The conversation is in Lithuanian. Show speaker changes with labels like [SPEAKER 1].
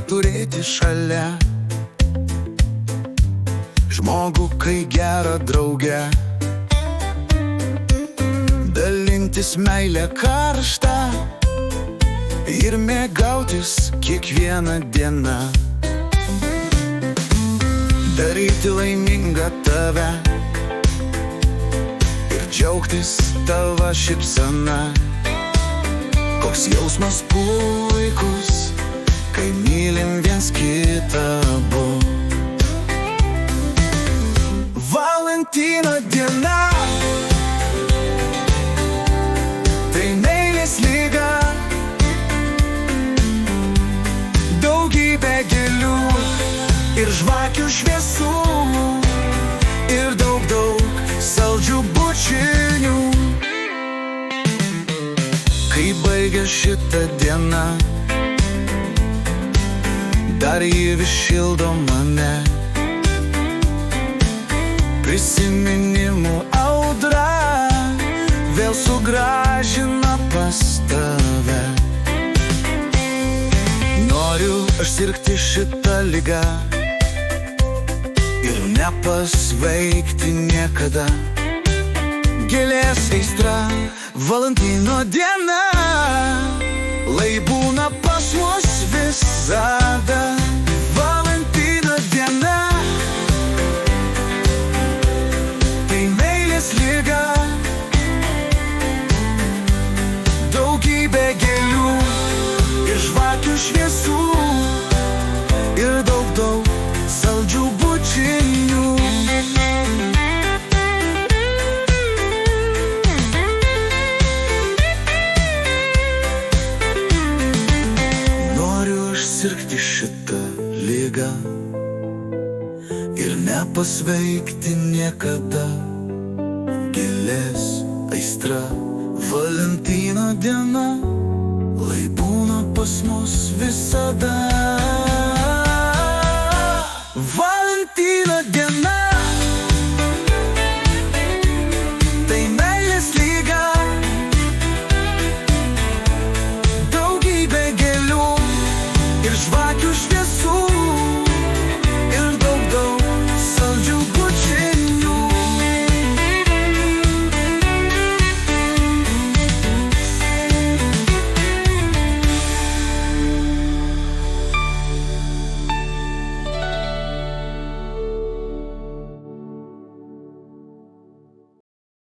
[SPEAKER 1] turėti šalia žmogų, kai gerą draugę, dalintis meilę karštą ir mėgautis kiekvieną dieną, daryti laimingą tave ir džiaugtis tavo šypsena. Koks jausmas puikus, kai mylim viens kitą abu. Valentino diena tai meilės lyga, daugybė gėlių ir žvakių šviesų ir daug saldžių bučinių. Kai baigia šitą dieną, dar ji vis šildo mane, prisiminimų audra vėl sugrąžina pas tave. Noriu aš sirgti šitą ligą ir nepasveikti niekada. Gėlės aistra, Valentino diena, lai būna pas mus visada. Valentino diena tai meilės lyga, daugybė gėlių ir žvakių šviesų ir daug saldžių bučinių. Sirgti šitą ligą ir nepasveikti niekada. Gėlės aistra, Valentino diena, lai būna pas mus visada. Valentino diena.